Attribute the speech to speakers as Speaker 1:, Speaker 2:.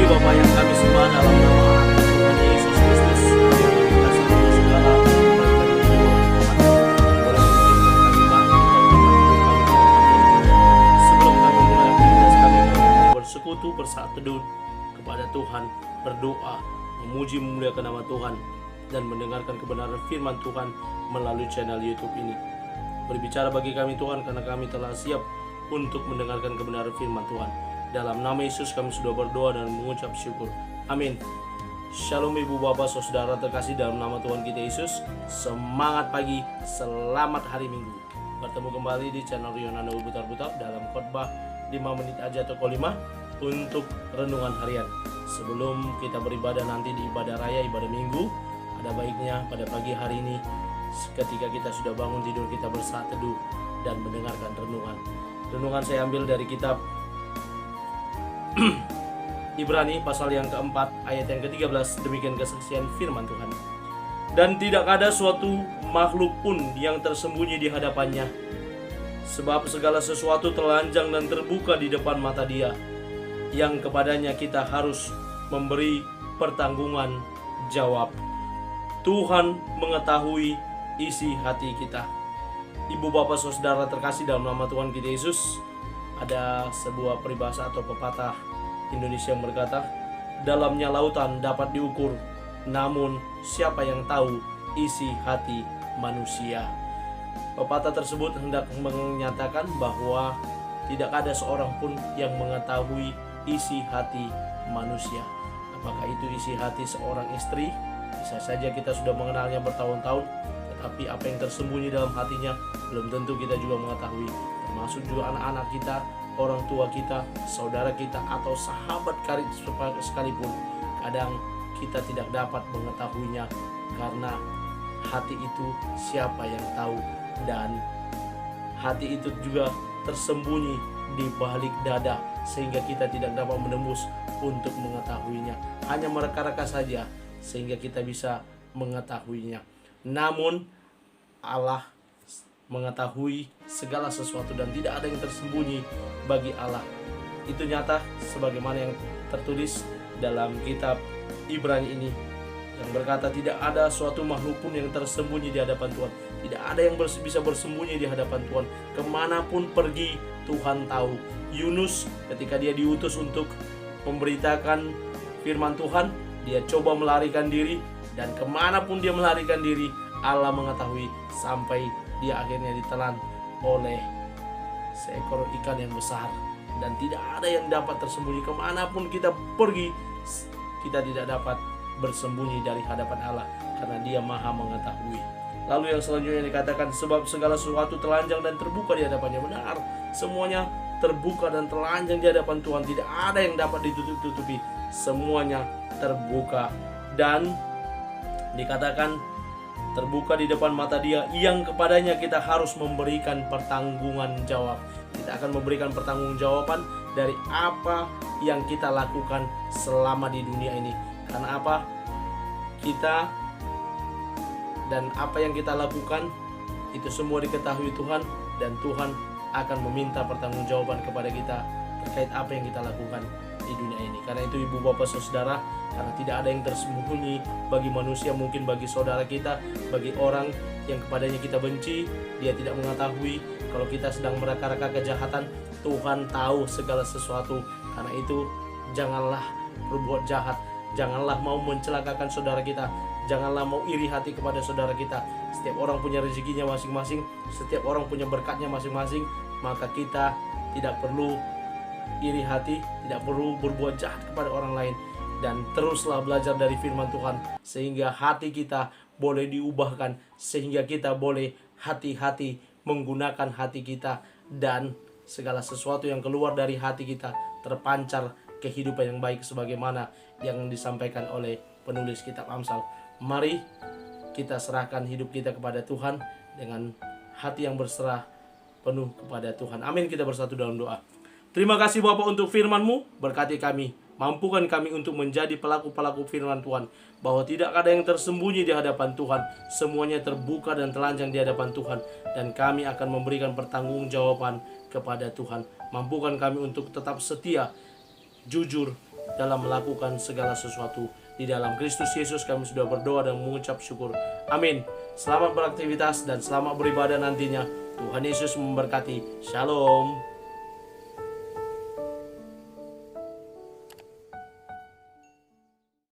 Speaker 1: Bapa yang kami sembah dalam nama anak Tuhan Yesus Kristus, yang dikasih dengan segala berkat dan Tuhan, boleh mengizinkan kami bangkit dan memanggil kami sebelum kami mulai aktivitas kami bersekutu bersaat teduh kepada Tuhan, berdoa, memuji memuliakan nama Tuhan, dan mendengarkan kebenaran firman Tuhan melalui channel YouTube ini. Berbicara bagi kami Tuhan, karena kami telah siap untuk mendengarkan kebenaran firman Tuhan. Dalam nama Yesus kami sudah berdoa dan mengucap syukur. Amin. Shalom Ibu Bapak Saudara terkasih dalam nama Tuhan kita Yesus. Semangat pagi, selamat hari Minggu. Bertemu kembali di channel Rionano Butar-Butar dalam khotbah 5 menit aja atau 5 untuk renungan harian. Sebelum kita beribadah nanti di ibadah raya, ibadah Minggu, ada baiknya pada pagi hari ini ketika kita sudah bangun tidur, kita bersaat teduh dan mendengarkan renungan. Renungan saya ambil dari kitab Ibrani pasal yang keempat ayat yang ke-13. Demikian kesaksian firman Tuhan. Dan tidak ada suatu makhluk pun yang tersembunyi di hadapannya, sebab segala sesuatu telanjang dan terbuka di depan mata Dia, yang kepadanya kita harus memberi pertanggungan jawab. Tuhan mengetahui isi hati kita. Ibu bapak saudara terkasih dalam nama Tuhan kita Yesus, ada sebuah peribahasa atau pepatah Indonesia yang berkata, dalamnya lautan dapat diukur, namun siapa yang tahu isi hati manusia. Pepatah tersebut hendak menyatakan bahwa tidak ada seorang pun yang mengetahui isi hati manusia. Apakah itu isi hati seorang istri? Bisa saja kita sudah mengenalnya bertahun-tahun, tetapi apa yang tersembunyi dalam hatinya belum tentu kita juga mengetahui. Termasuk juga anak-anak kita, orang tua kita, saudara kita, atau sahabat karib sekalipun. Kadang kita tidak dapat mengetahuinya karena hati itu siapa yang tahu, dan hati itu juga tersembunyi di balik dada sehingga kita tidak dapat menembus untuk mengetahuinya. Hanya mereka-reka saja sehingga kita bisa mengetahuinya. Namun Allah mengetahui segala sesuatu dan tidak ada yang tersembunyi bagi Allah. Itu nyata sebagaimana yang tertulis dalam kitab Ibrani ini, yang berkata tidak ada suatu makhluk pun yang tersembunyi di hadapan Tuhan. Tidak ada yang bisa bersembunyi di hadapan Tuhan. Kemanapun pergi Tuhan tahu. Yunus ketika dia diutus untuk memberitakan firman Tuhan, dia coba melarikan diri, dan kemanapun dia melarikan diri Allah mengetahui, sampai dia akhirnya ditelan oleh seekor ikan yang besar. Dan tidak ada yang dapat tersembunyi. Kemanapun kita pergi, kita tidak dapat bersembunyi dari hadapan Allah, karena Dia maha mengetahui. Lalu yang selanjutnya dikatakan, sebab segala sesuatu telanjang dan terbuka di hadapannya. Benar, semuanya terbuka dan telanjang di hadapan Tuhan. Tidak ada yang dapat ditutup-tutupi. Semuanya terbuka, dan dikatakan terbuka di depan mata Dia, yang kepadanya kita harus memberikan pertanggungan jawab. Kita akan memberikan pertanggungjawaban dari apa yang kita lakukan selama di dunia ini. Karena apa? Kita dan apa yang kita lakukan itu semua diketahui Tuhan, dan Tuhan akan meminta pertanggungjawaban kepada kita terkait apa yang kita lakukan di dunia ini. Karena itu ibu bapak saudara, karena tidak ada yang tersembunyi bagi manusia, mungkin bagi saudara kita, bagi orang yang kepadanya kita benci, dia tidak mengetahui kalau kita sedang meraka-raka kejahatan. Tuhan tahu segala sesuatu. Karena itu janganlah berbuat jahat, janganlah mau mencelakakan saudara kita, janganlah mau iri hati kepada saudara kita. Setiap orang punya rezekinya masing-masing, setiap orang punya berkatnya masing-masing, maka kita tidak perlu iri hati, tidak perlu berbuat jahat kepada orang lain, dan teruslah belajar dari firman Tuhan sehingga hati kita boleh diubahkan, sehingga kita boleh hati-hati menggunakan hati kita, dan segala sesuatu yang keluar dari hati kita terpancar kehidupan yang baik sebagaimana yang disampaikan oleh penulis kitab Amsal. Mari kita serahkan hidup kita kepada Tuhan dengan hati yang berserah penuh kepada Tuhan. Amin. Kita bersatu dalam doa. Terima kasih Bapa untuk firman-Mu, berkati kami, mampukan kami untuk menjadi pelaku-pelaku firman Tuhan, bahwa tidak ada yang tersembunyi di hadapan Tuhan, semuanya terbuka dan telanjang di hadapan Tuhan, dan kami akan memberikan pertanggungjawaban kepada Tuhan. Mampukan kami untuk tetap setia, jujur, dalam melakukan segala sesuatu. Di dalam Kristus Yesus kami sudah berdoa dan mengucap syukur. Amin. Selamat beraktivitas dan selamat beribadah nantinya. Tuhan Yesus memberkati. Shalom.